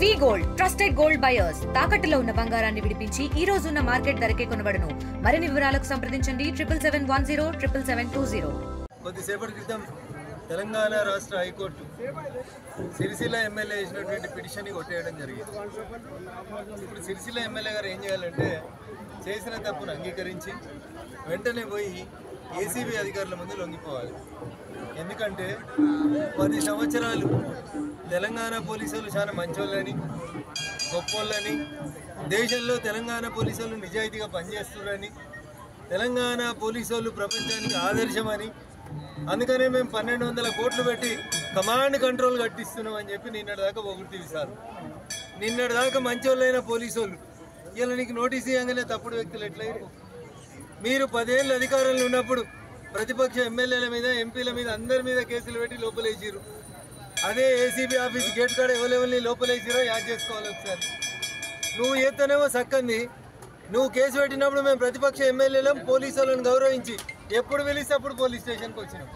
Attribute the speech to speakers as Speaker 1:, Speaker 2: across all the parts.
Speaker 1: వి gold trusted gold buyers తాకట్టులో ఉన్న బంగారాన్ని విడిపించి ఈ రోజు ఉన్న మార్కెట్ ధరకే కొనబడును. మరిన్ని వివరాలకు సంప్రదించండి 77107720.
Speaker 2: కొద్దిసేపటి క్రితం తెలంగాణ రాష్ట్ర హైకోర్టు సిరిసిల్ల ఎమ్మెల్యే చేసినటువంటి పిటిషన్ని కొట్టేయడం జరిగింది. ఇప్పుడు సిరిసిల్ల ఎమ్మెల్యే గారు ఏం చేయాలంటే చేసిన తప్పును అంగీకరించి వెంటనే పోయి ఏసీబీ అధికారుల ముందు లొంగిపోవాలి. ఎందుకంటే 10 సంవత్సరాలు తెలంగాణ పోలీసులు చాలా మంచోళ్ళని గొప్పోళ్ళని, దేశంలో తెలంగాణ పోలీసులు నిజాయితీగా పనిచేస్తున్నారని, తెలంగాణ పోలీసులు ప్రపంచానికి ఆదర్శమని, అందుకనే మేము 1200 కోట్లు పెట్టి కమాండ్ కంట్రోల్ కట్టిస్తున్నాం అని చెప్పి నిన్నటిదాకా పొగుడుతీ సార్. నిన్నటిదాకా మంచోళ్ళైన పోలీసులు ఇలా నీకు నోటీస్ ఇవ్వగానే తప్పుడు వ్యక్తులు ఎట్లయినా. మీరు 10 ఏళ్ళు అధికారంలో ఉన్నప్పుడు ప్రతిపక్ష ఎమ్మెల్యేల మీద, ఎంపీల మీద, అందరి మీద కేసులు పెట్టి లోపలేసిరు. అదే ఏసీబీ ఆఫీస్ గేట్ కాడ ఎవరెవరిని లోపలేసిరో యాద్ చేసుకోవాలి ఒకసారి. నువ్వు ఏతనేమో సక్కంది, నువ్వు కేసు పెట్టినప్పుడు మేము ప్రతిపక్ష ఎమ్మెల్యేలం పోలీసులను గౌరవించి ఎప్పుడు పిలిస్తే అప్పుడు పోలీస్ స్టేషన్కి వచ్చినాం.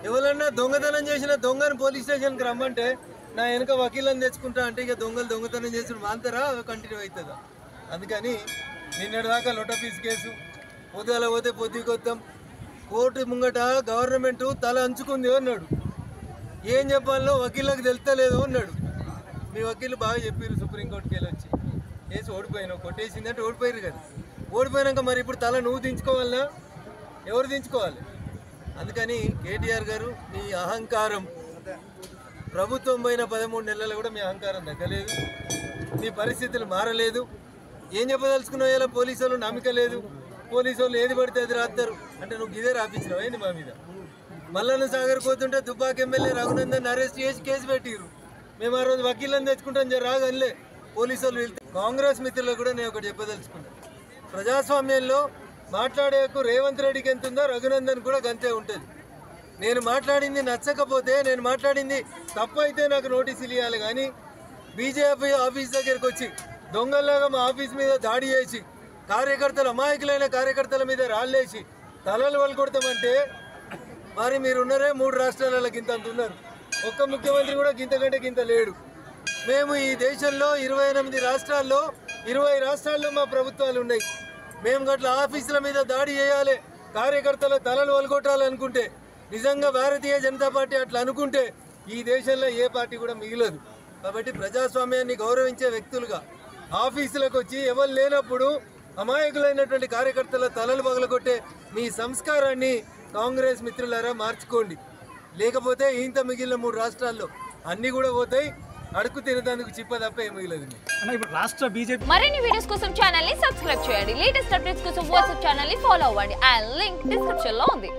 Speaker 2: ఎవరన్నా దొంగతనం చేసిన దొంగను పోలీస్ స్టేషన్కి రమ్మంటే నా వెనుక వకీలను తెచ్చుకుంటా అంటే ఇక దొంగతనం చేసిన మాంతరా కంటిన్యూ అవుతుందా? అందుకని నిన్నటిదాకా లొటపీస్ కేసు, పొద్దుల పోతే పొద్దుకొద్దాం, కోర్టు ముంగట గవర్నమెంట్ తల అంచుకుంది అన్నాడు. ఏం చెప్పాలో వకీళ్ళకి తెలుస్తలేదు అన్నాడు. మీ వకీలు బాగా చెప్పారు సుప్రీంకోర్టుకి వెళ్ళి వచ్చి కేసు ఓడిపోయినావు, కొట్టేసిందంటే ఓడిపోయారు కదా. ఓడిపోయాక మరి ఇప్పుడు తల నువ్వు దించుకోవాలన్నా ఎవరు దించుకోవాలి? అందుకని కేటీఆర్ గారు మీ అహంకారం, ప్రభుత్వం పోయిన 13 నెలలు కూడా మీ అహంకారం తగ్గలేదు, మీ పరిస్థితులు మారలేదు. ఏం చెప్పదలుచుకున్నావు? ఇలా పోలీసు వాళ్ళు నమ్మక లేదు, పోలీసు వాళ్ళు ఏది పడితే అది రాస్తారు అంటే నువ్వు ఇదే రాపించినావు ఏంది మా మీద? మల్లన్న సాగర్ పోతుంటే దుబ్బాక ఎమ్మెల్యే రఘునందన్ అరెస్ట్ చేసి కేసు పెట్టిరు. మేము ఆ రోజు వకీళ్ళని తెచ్చుకుంటాం రాగలే పోలీసు వాళ్ళు వెళ్తే. కాంగ్రెస్ మిత్రులకు కూడా నేను ఒకటి చెప్పదలుచుకున్నాను, ప్రజాస్వామ్యంలో మాట్లాడేకు రేవంత్ రెడ్డికి ఎంత ఉందో రఘునందన్ కూడా గంతే ఉంటుంది. నేను మాట్లాడింది నచ్చకపోతే, నేను మాట్లాడింది తప్పు అయితే నాకు నోటీసులు ఇవ్వాలి. కానీ బీజేపీ ఆఫీస్ దగ్గరికి వచ్చి దొంగల్లాగా మా ఆఫీస్ మీద దాడి చేసి కార్యకర్తలు, అమాయకులైన కార్యకర్తల మీద రాళ్ళేసి తలలు వలకొడతామంటే మరి మీరున్నారే 3 రాష్ట్రాలలో గింత ఉన్నారు, ఒక్క ముఖ్యమంత్రి కూడా గింతకంటే గింత లేడు. మేము ఈ దేశంలో 28 రాష్ట్రాల్లో 20 రాష్ట్రాల్లో మా ప్రభుత్వాలు ఉన్నాయి. మేము గట్ల ఆఫీసుల మీద దాడి చేయాలి, కార్యకర్తల తలలు వలకొట్టాలనుకుంటే, నిజంగా భారతీయ జనతా పార్టీ అట్లా అనుకుంటే ఈ దేశంలో ఏ పార్టీ కూడా మిగిలదు. కాబట్టి ప్రజాస్వామ్యాన్ని గౌరవించే వ్యక్తులుగా ఆఫీసులకు వచ్చి ఎవరు లేనప్పుడు అమాయకులైనటువంటి కార్యకర్తల తలలు పగలగొట్టే మీ సంస్కారాన్ని కాంగ్రెస్ మిత్రులారా మార్చుకోండి. లేకపోతే ఇంత మిగిలిన 3 రాష్ట్రాల్లో అన్నీ కూడా పోతాయి, అడుగు తినడానికి చిప్ప తప్ప ఏం మిగిలదు.
Speaker 3: మరిన్ని వీడియోస్ కోసం ఛానల్ ని సబ్స్క్రైబ్ చేయండి. లేటెస్ట్ అప్డేట్స్ కోసం వాట్సాప్ ఛానల్ ని ఫాలో అవ్వండి. ఆ లింక్ డిస్క్రిప్షన్ లో ఉంది.